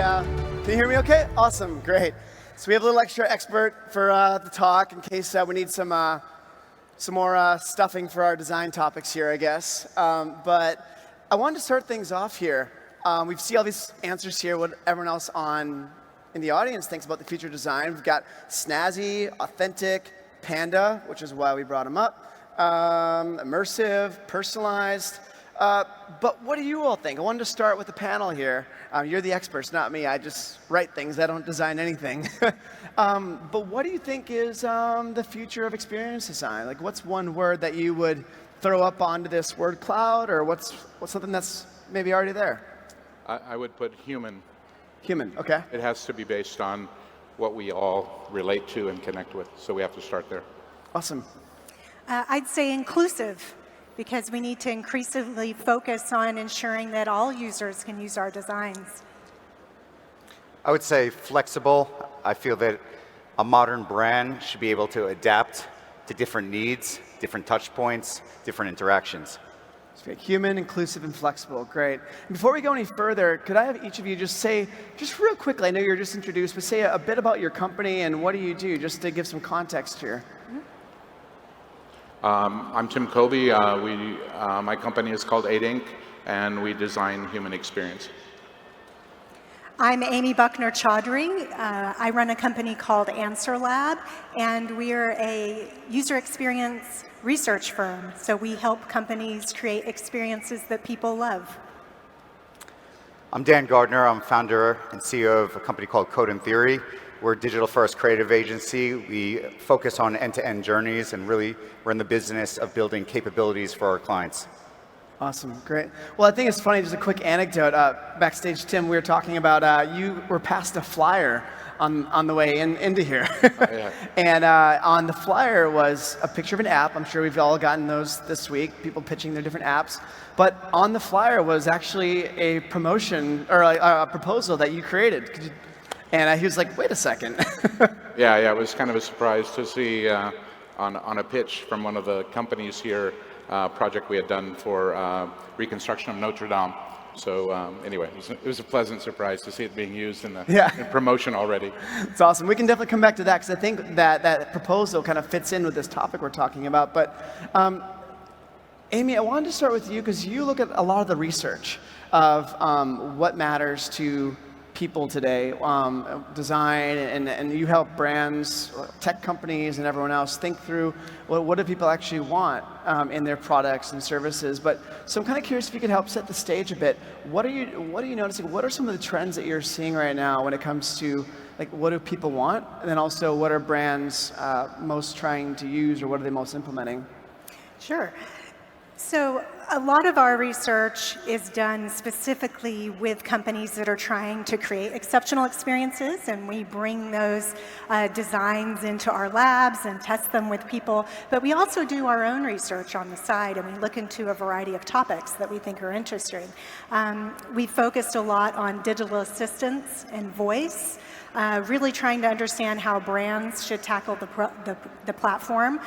Can you hear me okay? Awesome, great. So we have a little extra expert for the talk in case we need some more stuffing for our design topics here, I guess. But I wanted to start things off here. We see all these answers here, what everyone else in the audience thinks about the future of design. We've got snazzy, authentic, panda, which is why we brought him up, immersive, personalized. But what do you all think? I wanted to start with the panel here. You're the experts, not me. I just write things. I don't design anything. But what do you think is the future of experience design? Like, what's one word that you would throw up onto this word cloud, or what's something that's maybe already there? I would put human. Human, okay. It has to be based on what we all relate to and connect with, so we have to start there. Awesome. I'd say inclusive, because we need to increasingly focus on ensuring that all users can use our designs. I would say flexible. I feel that a modern brand should be able to adapt to different needs, different touch points, different interactions. Human, inclusive, and flexible. Great. Before we go any further, could I have each of you just say, just real quickly, I know you're just introduced, but say a bit about your company and what do you do, just to give some context here. I'm Tim Colby. My company is called 8 Inc., and we design human experience. I'm Amy Buckner Chowdhry. I run a company called Answer Lab, and we're a user experience research firm. So we help companies create experiences that people love. I'm Dan Gardner. I'm founder and CEO of a company called Code and Theory. We're a digital-first creative agency. We focus on end-to-end journeys, and really we're in the business of building capabilities for our clients. Awesome, great. Well, I think it's funny, just a quick anecdote. Backstage, Tim, we were talking about you were passed a flyer on the way into here. Yeah. And on the flyer was a picture of an app. I'm sure we've all gotten those this week, people pitching their different apps. But on the flyer was actually a promotion, or a proposal that you created. And he was like, wait a second. Yeah, it was kind of a surprise to see on a pitch from one of the companies here, project we had done for reconstruction of Notre Dame. So anyway, it was a pleasant surprise to see it being used in promotion already. It's awesome. We can definitely come back to that, because I think that proposal kind of fits in with this topic we're talking about. But Amy, I wanted to start with you, because you look at a lot of the research of what matters to people today, design, and you help brands, tech companies, and everyone else think through what do people actually want in their products and services. So I'm kind of curious if you could help set the stage a bit. What are you noticing? What are some of the trends that you're seeing right now when it comes to, like, what do people want, and then also what are brands most trying to use, or what are they most implementing? Sure. So a lot of our research is done specifically with companies that are trying to create exceptional experiences, and we bring those designs into our labs and test them with people. But we also do our own research on the side, and we look into a variety of topics that we think are interesting. We focused a lot on digital assistants and voice, really trying to understand how brands should tackle the platform.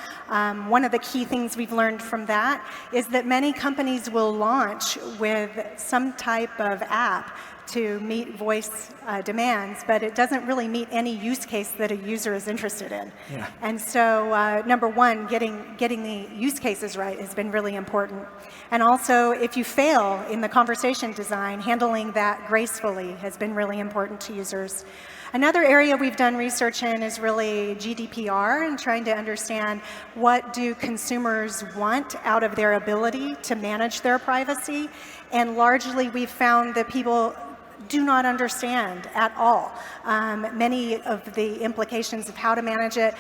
One of the key things we've learned from that is that many companies will launch with some type of app to meet voice demands, but it doesn't really meet any use case that a user is interested in. Yeah. And so, number one, getting the use cases right has been really important. And also, if you fail in the conversation design, handling that gracefully has been really important to users. Another area we've done research in is really GDPR, and trying to understand what do consumers want out of their ability to manage their privacy. And largely we've found that people do not understand at all many of the implications of how to manage it,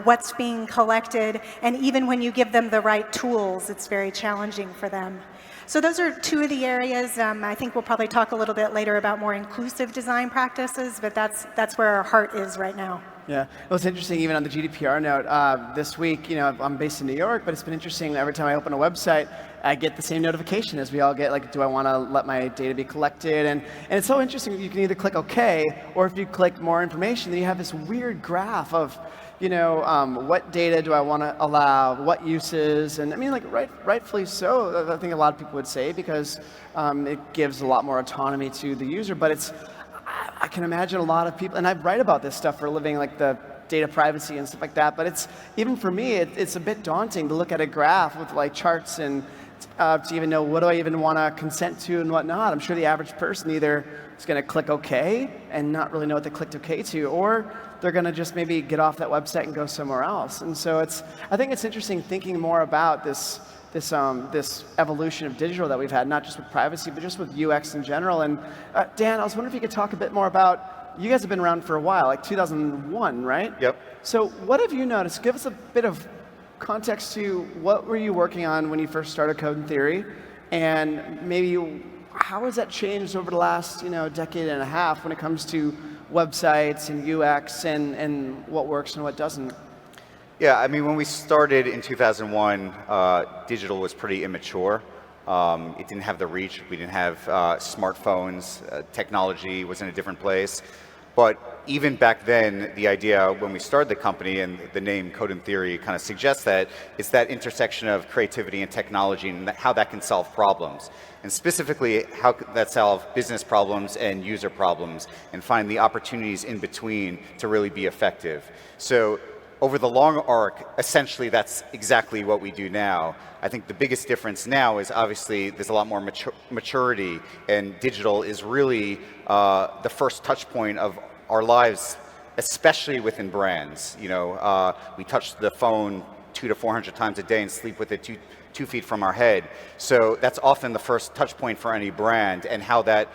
what's being collected, and even when you give them the right tools, it's very challenging for them. So those are two of the areas. I think we'll probably talk a little bit later about more inclusive design practices, but that's where our heart is right now. Yeah, well, it's interesting, even on the GDPR note, this week, I'm based in New York, but it's been interesting, every time I open a website, I get the same notification as we all get, like, do I want to let my data be collected? And it's so interesting, you can either click OK, or if you click more information, then you have this weird graph of, what data do I want to allow, what uses, and I mean, like, rightfully so, I think a lot of people would say, because it gives a lot more autonomy to the user, but I can imagine a lot of people, and I write about this stuff for a living, like the data privacy and stuff like that, but it's, even for me, it's a bit daunting to look at a graph with like charts and to even know what do I even want to consent to and whatnot. I'm sure the average person either is going to click OK and not really know what they clicked OK to, or they're going to just maybe get off that website and go somewhere else. And so I think it's interesting thinking more about this evolution of digital that we've had, not just with privacy, but just with UX in general. And Dan, I was wondering if you could talk a bit more about, you guys have been around for a while, like 2001, right? Yep. So what have you noticed? Give us a bit of context to what were you working on when you first started Code and Theory, and maybe how has that changed over the last decade and a half when it comes to websites and UX and what works and what doesn't? Yeah, I mean, when we started in 2001, digital was pretty immature. It didn't have the reach. We didn't have smartphones. Technology was in a different place. But even back then, the idea when we started the company, and the name Code and Theory kind of suggests that, it's that intersection of creativity and technology and how that can solve problems. And specifically, how that solve business problems and user problems and find the opportunities in between to really be effective. So over the long arc, essentially that's exactly what we do now. I think the biggest difference now is obviously there's a lot more maturity, and digital is really the first touch point of our lives, especially within brands. We touch the phone 200 to 400 times a day and sleep with it 2 feet from our head. So that's often the first touch point for any brand, and how that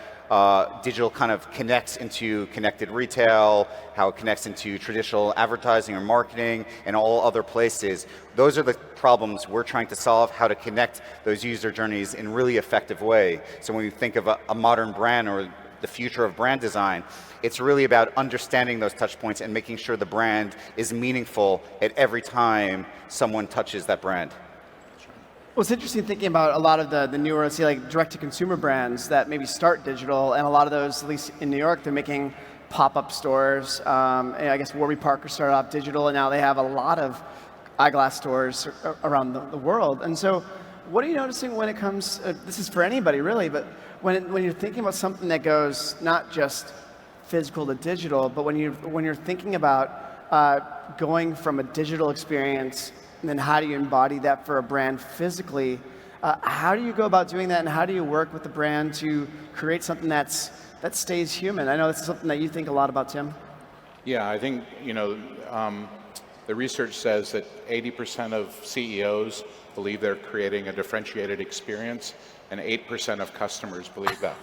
digital kind of connects into connected retail, how it connects into traditional advertising or marketing and all other places. Those are the problems we're trying to solve, how to connect those user journeys in really effective way. So when you think of a modern brand or the future of brand design, it's really about understanding those touch points and making sure the brand is meaningful at every time someone touches that brand. Well, it's interesting thinking about a lot of the newer, say, like direct-to-consumer brands that maybe start digital, and a lot of those, at least in New York, they're making pop-up stores. And I guess Warby Parker started off digital, and now they have a lot of eyeglass stores around the world. And so what are you noticing when it comes, this is for anybody really, but when you're thinking about something that goes not just physical to digital, but when you're thinking about going from a digital experience, and then how do you embody that for a brand physically? How do you go about doing that, and how do you work with the brand to create something that stays human? I know this is something that you think a lot about, Tim. Yeah, I think the research says that 80% of CEOs believe they're creating a differentiated experience, and 8% of customers believe that.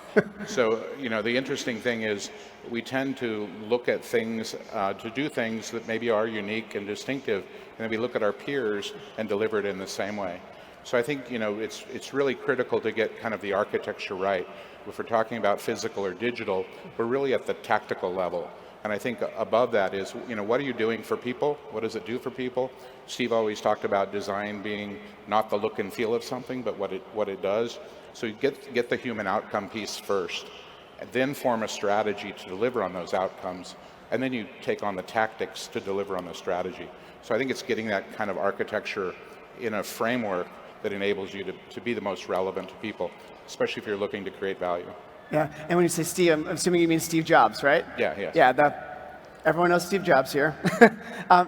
So, the interesting thing is we tend to look at things, to do things that maybe are unique and distinctive, and then we look at our peers and deliver it in the same way. So I think, it's really critical to get kind of the architecture right. If we're talking about physical or digital, we're really at the tactical level. And I think above that is, what are you doing for people? What does it do for people? Steve always talked about design being not the look and feel of something, but what it does. So you get the human outcome piece first, and then form a strategy to deliver on those outcomes, and then you take on the tactics to deliver on the strategy. So I think it's getting that kind of architecture in a framework that enables you to be the most relevant to people, especially if you're looking to create value. Yeah, and when you say Steve, I'm assuming you mean Steve Jobs, right? Yeah, yes. Yeah, everyone knows Steve Jobs here.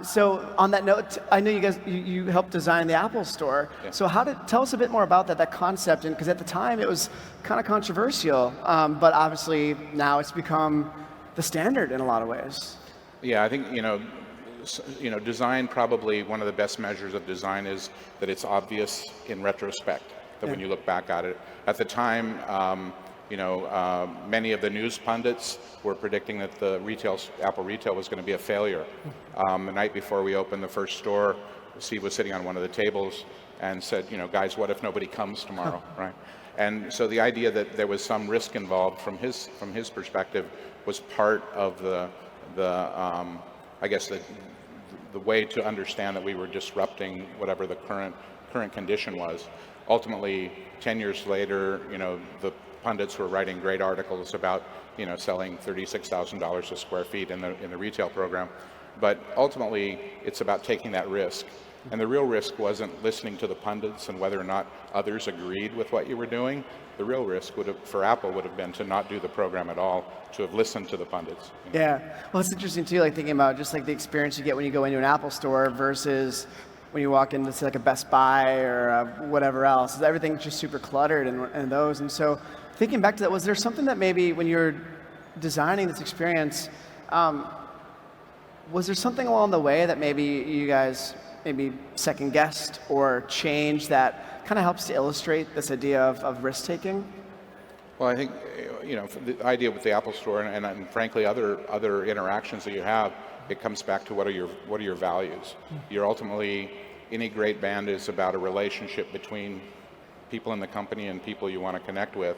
So on that note, I know you guys, you helped design the Apple Store. Yeah. So tell us a bit more about that concept, and because at the time it was kind of controversial, but obviously now it's become the standard in a lot of ways. Yeah, I think, design, probably one of the best measures of design is that it's obvious in retrospect, that when you look back at it. At the time, many of the news pundits were predicting that the Apple retail was going to be a failure. The night before we opened the first store, Steve was sitting on one of the tables and said, guys, what if nobody comes tomorrow, right? And so the idea that there was some risk involved from his perspective was part of the way to understand that we were disrupting whatever the current condition was. Ultimately, 10 years later, the pundits were writing great articles about, selling $36,000 a square feet in the retail program. But ultimately, it's about taking that risk. And the real risk wasn't listening to the pundits and whether or not others agreed with what you were doing. The real risk for Apple would have been to not do the program at all, to have listened to the pundits. Yeah, well, it's interesting too, like thinking about just like the experience you get when you go into an Apple store versus when you walk into say, like a Best Buy or whatever else. Everything's just super cluttered and those. And so thinking back to that, was there something that maybe when you're designing this experience, was there something along the way that maybe you guys maybe second guessed or changed that kind of helps to illustrate this idea of risk taking? Well, I think the idea with the Apple Store and frankly other interactions that you have, it comes back to what are your values. You're ultimately, any great band is about a relationship between people in the company and people you want to connect with.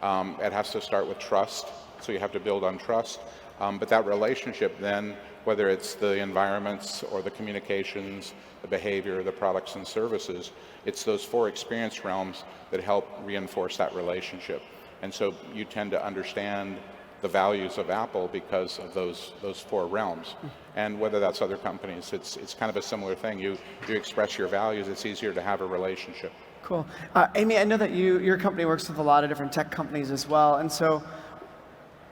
It has to start with trust, so you have to build on trust. But that relationship then, whether it's the environments or the communications, the behavior, the products and services, it's those 4 experience realms that help reinforce that relationship. And so you tend to understand the values of Apple because of those 4 realms. And whether that's other companies, it's kind of a similar thing. You express your values, it's easier to have a relationship. Cool. Amy, I know that your company works with a lot of different tech companies as well. And so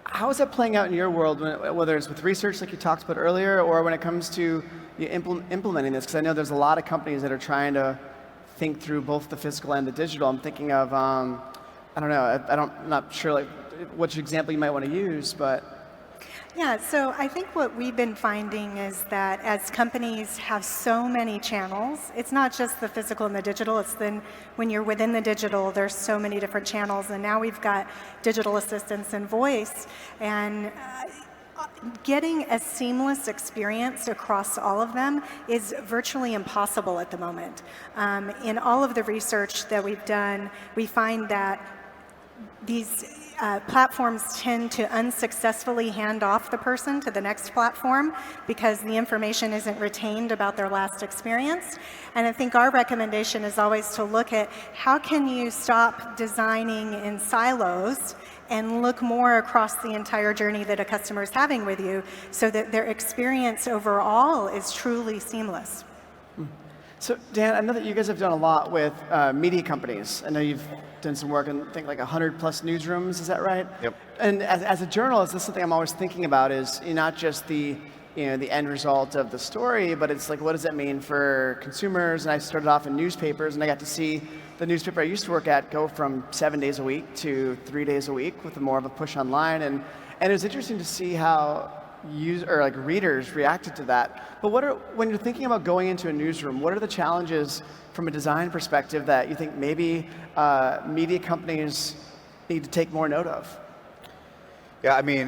how is that playing out in your world, whether it's with research like you talked about earlier, or when it comes to implementing this? Because I know there's a lot of companies that are trying to think through both the physical and the digital. I'm thinking of, I don't know, I'm not sure like which example you might want to use, but. Yeah, so I think what we've been finding is that as companies have so many channels, it's not just the physical and the digital, it's then when you're within the digital, there's so many different channels, and now we've got digital assistants and voice, and getting a seamless experience across all of them is virtually impossible at the moment. In all of the research that we've done, we find that these platforms tend to unsuccessfully hand off the person to the next platform because the information isn't retained about their last experience. And I think our recommendation is always to look at how can you stop designing in silos and look more across the entire journey that a customer is having with you so that their experience overall is truly seamless. So Dan, I know that you guys have done a lot with media companies. I know you've done some work in, I think, like 100 plus newsrooms, is that right? Yep. And as a journalist, this is something I'm always thinking about is not just the end result of the story, but it's like, what does that mean for consumers? And I started off in newspapers, and I got to see the newspaper I used to work at go from 7 days a week to 3 days a week with more of a push online. And it was interesting to see how readers reacted to that. But when you're thinking about going into a newsroom, what are the challenges from a design perspective that you think maybe media companies need to take more note of? Yeah, I mean,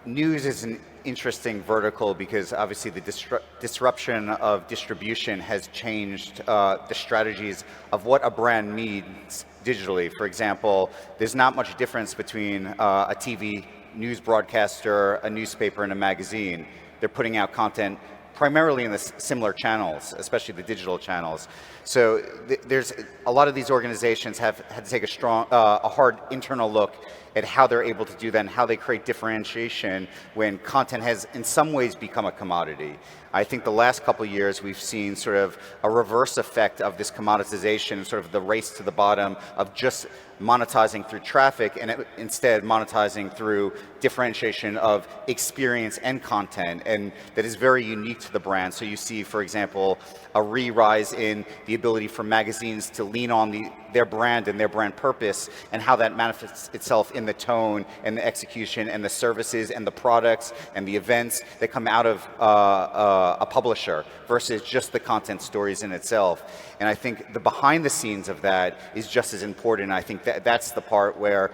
news is an interesting vertical because obviously the disruption of distribution has changed the strategies of what a brand needs digitally. For example, there's not much difference between a TV news broadcaster, a newspaper, and a magazine. They're putting out content primarily in the similar channels, especially the digital channels. So there's a lot of these organizations have had to take a hard internal look at how they're able to do that and how they create differentiation when content has in some ways become a commodity. I think the last couple of years we've seen sort of a reverse effect of this commoditization, sort of the race to the bottom of just monetizing through traffic and instead monetizing through differentiation of experience and content, and that is very unique to the brand. So you see, for example, a re-rise in the ability for magazines to lean on their brand and their brand purpose and how that manifests itself in the tone and the execution and the services and the products and the events that come out of a publisher versus just the content stories in itself. And I think the behind the scenes of that is just as important. I think that's the part where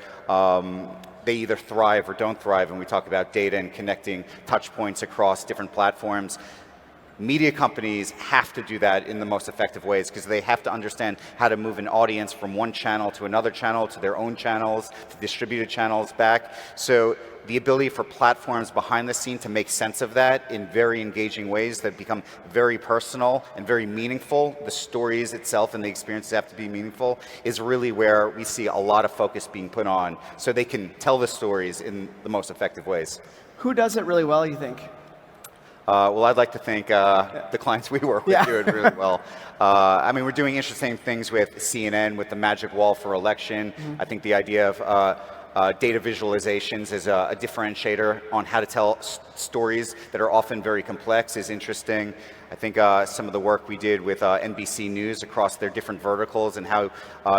they either thrive or don't thrive, and we talk about data and connecting touch points across different platforms. Media companies have to do that in the most effective ways because they have to understand how to move an audience from one channel to another channel, to their own channels, to distributed channels back. So the ability for platforms behind the scene to make sense of that in very engaging ways that become very personal and very meaningful, the stories itself and the experiences have to be meaningful, is really where we see a lot of focus being put on so they can tell the stories in the most effective ways. Who does it really well, you think? Well, I'd like to thank the clients we work with do it really well. I mean, we're doing interesting things with CNN, with the magic wall for election. I think the idea of data visualizations is a differentiator on how to tell stories that are often very complex is interesting. I think some of the work we did with NBC News across their different verticals and how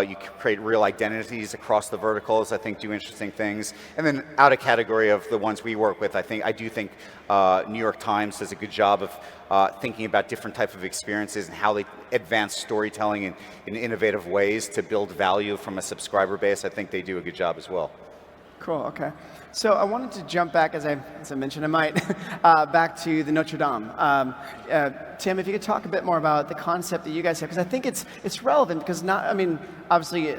you create real identities across the verticals, I think do interesting things. And then out of category of the ones we work with, I do think New York Times does a good job of thinking about different types of experiences and how they advance storytelling in innovative ways to build value from a subscriber base. I think they do a good job as well. Cool, okay. So I wanted to jump back, as I mentioned, I might, back to the Notre Dame. Tim, if you could talk a bit more about the concept that you guys have, because I think it's relevant, because obviously,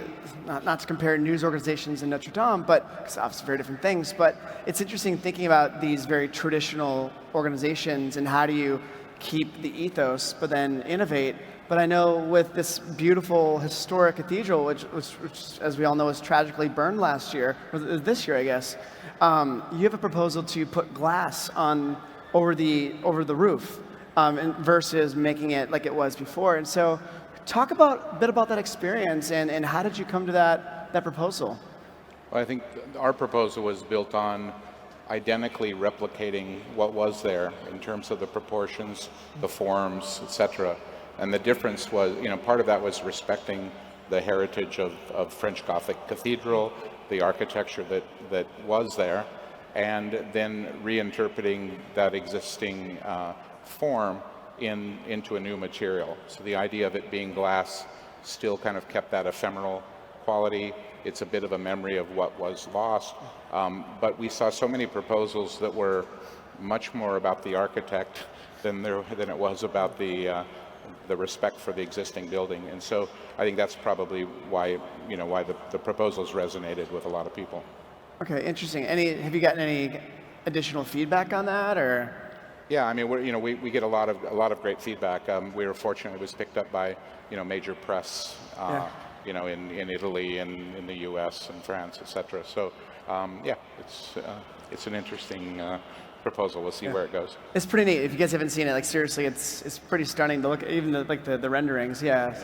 not to compare news organizations and Notre Dame, but because obviously very different things, but it's interesting thinking about these very traditional organizations and how do you keep the ethos, but then innovate. But I know with this beautiful historic cathedral, which as we all know, was tragically burned last year, or this year, I guess, you have a proposal to put glass over the roof versus making it like it was before. And so talk a bit about that experience and how did you come to that proposal? Well, I think our proposal was built on identically replicating what was there in terms of the proportions, the forms, etc. And the difference was, part of that was respecting the heritage of French Gothic cathedral, the architecture that was there, and then reinterpreting that existing form into a new material. So the idea of it being glass still kind of kept that ephemeral quality. It's a bit of a memory of what was lost. But we saw so many proposals that were much more about the architect than it was about the respect for the existing building. And so I think that's probably why the proposals resonated with a lot of people. Okay, interesting. Have you gotten any additional feedback on that, or? Yeah, I mean, we get a lot of great feedback. We were fortunate it was picked up by major press, in Italy and in the U.S. and France, etc. So it's an interesting proposal. We'll see where it goes. It's pretty neat. If you guys haven't seen it, seriously, it's pretty stunning to look at, even the renderings. Yeah.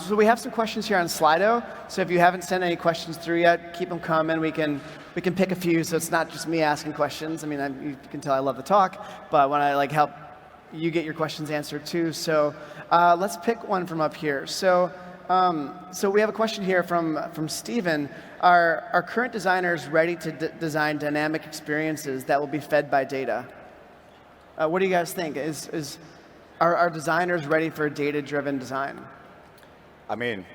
So we have some questions here on Slido. So if you haven't sent any questions through yet, keep them coming. We can pick a few, so it's not just me asking questions. I mean, you can tell I love to talk, but when I help you get your questions answered too. So let's pick one from up here. So we have a question here from Steven. Are current designers ready to design dynamic experiences that will be fed by data? What do you guys think? Are designers ready for data-driven design? I mean,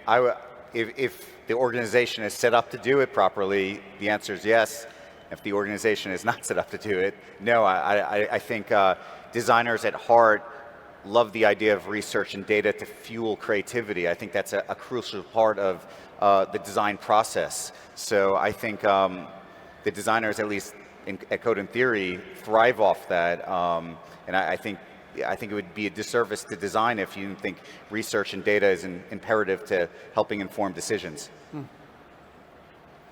if the organization is set up to do it properly, the answer is yes. If the organization is not set up to do it, no. I think designers at heart love the idea of research and data to fuel creativity. I think that's a crucial part of the design process. So I think the designers, at least at Code and Theory, thrive off that. And I think it would be a disservice to design if you think research and data is imperative to helping inform decisions.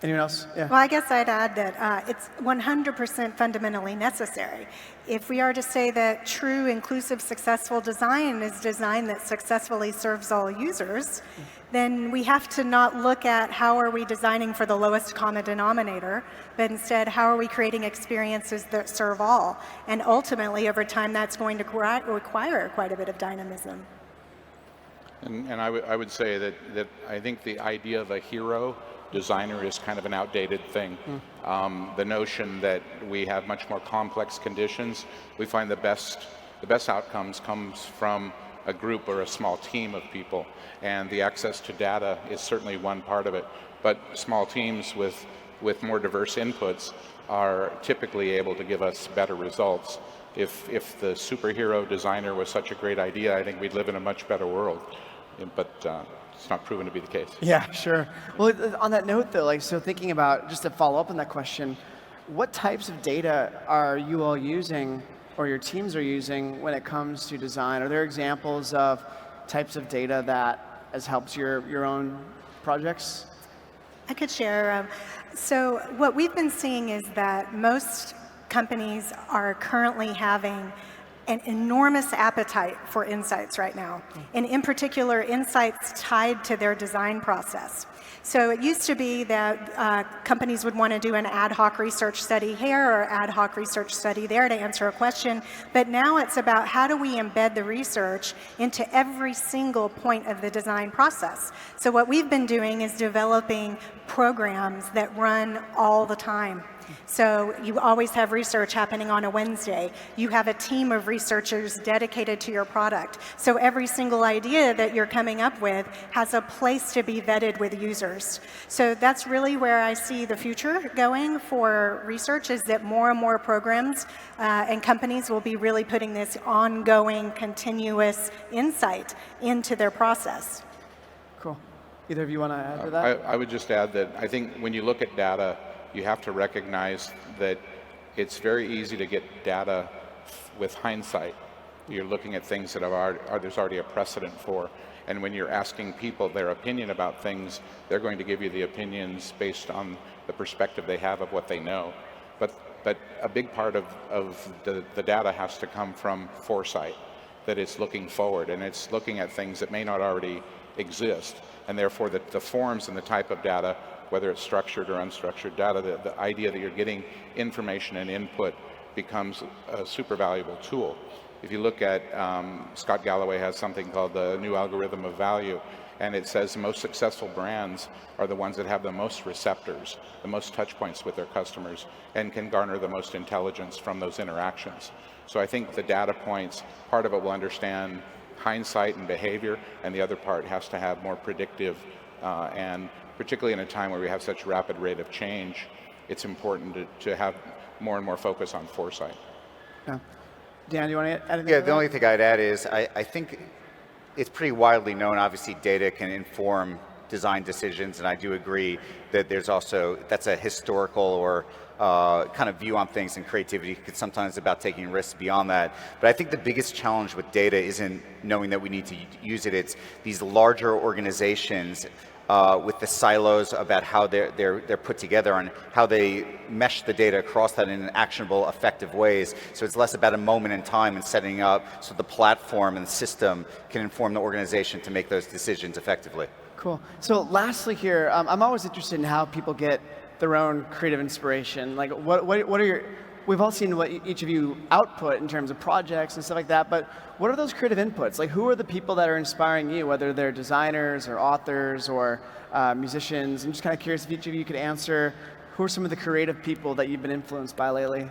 Anyone else? Yeah. Well, I guess I'd add that it's 100% fundamentally necessary. If we are to say that true, inclusive, successful design is design that successfully serves all users, then we have to not look at how are we designing for the lowest common denominator, but instead how are we creating experiences that serve all. And ultimately, over time, that's going to require quite a bit of dynamism. And I would say that I think the idea of a hero designer is kind of an outdated thing. The notion that we have much more complex conditions, we find the best outcomes comes from a group or a small team of people, and the access to data is certainly one part of it. But small teams with more diverse inputs are typically able to give us better results. If the superhero designer was such a great idea, I think we'd live in a much better world. But it's not proven to be the case. Yeah, sure. Well, on that note, though, so thinking about, just to follow up on that question, what types of data are you all using, or your teams are using, when it comes to design? Are there examples of types of data that has helped your own projects? I could share. So what we've been seeing is that most companies are currently having an enormous appetite for insights right now, and in particular, insights tied to their design process. So it used to be that companies would want to do an ad hoc research study here or ad hoc research study there to answer a question, but now it's about how do we embed the research into every single point of the design process. So what we've been doing is developing programs that run all the time. So you always have research happening on a Wednesday. You have a team of researchers dedicated to your product. So every single idea that you're coming up with has a place to be vetted with users. So that's really where I see the future going for research, is that more and more programs and companies will be really putting this ongoing, continuous insight into their process. Cool. Either of you want to add to that? I would just add that I think when you look at data, you have to recognize that it's very easy to get data with hindsight. You're looking at things that there's already a precedent for. And when you're asking people their opinion about things, they're going to give you the opinions based on the perspective they have of what they know. But a big part of the data has to come from foresight, that it's looking forward and it's looking at things that may not already exist. And therefore the forms and the type of data, whether it's structured or unstructured data, the idea that you're getting information and input becomes a super valuable tool. If you look at, Scott Galloway has something called the new algorithm of value, and it says the most successful brands are the ones that have the most receptors, the most touch points with their customers, and can garner the most intelligence from those interactions. So I think the data points, part of it will understand hindsight and behavior, and the other part has to have more predictive, and particularly in a time where we have such rapid rate of change, it's important to have more and more focus on foresight. Yeah. Dan, you want to add anything? Yeah, the only thing I'd add is I think it's pretty widely known, obviously data can inform design decisions, and I do agree that there's also, that's a historical or kind of view on things, and creativity could sometimes about taking risks beyond that. But I think the biggest challenge with data isn't knowing that we need to use it, it's these larger organizations with the silos about how they're put together and how they mesh the data across that in actionable, effective ways. So it's less about a moment in time and setting up so the platform and the system can inform the organization to make those decisions effectively. Cool. So lastly here, I'm always interested in how people get their own creative inspiration. Like what are your, we've all seen what each of you output in terms of projects and stuff like that, but what are those creative inputs? Like who are the people that are inspiring you, whether they're designers or authors or musicians? I'm just kind of curious if each of you could answer, who are some of the creative people that you've been influenced by lately?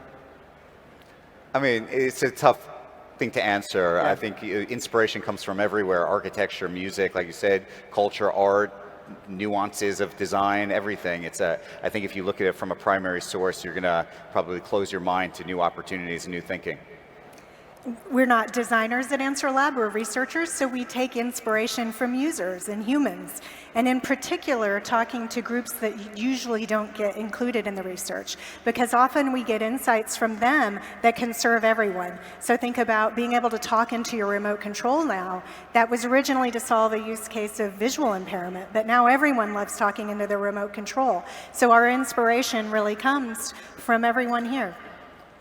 I mean, it's a tough thing to answer. Yeah. I think inspiration comes from everywhere, architecture, music, like you said, culture, art, nuances of design, everything. I think if you look at it from a primary source, you're going to probably close your mind to new opportunities and new thinking. We're not designers at Answer Lab, we're researchers, so we take inspiration from users and humans, and in particular, talking to groups that usually don't get included in the research, because often we get insights from them that can serve everyone. So think about being able to talk into your remote control now. That was originally to solve a use case of visual impairment, but now everyone loves talking into their remote control. So our inspiration really comes from everyone here.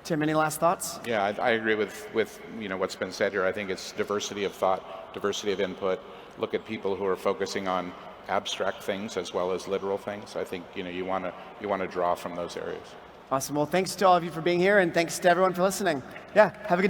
Tim, any last thoughts? Yeah, I agree with what's been said here. I think it's diversity of thought, diversity of input. Look at people who are focusing on abstract things as well as literal things. I think you want to draw from those areas. Awesome. Well, thanks to all of you for being here, and thanks to everyone for listening. Yeah, have a good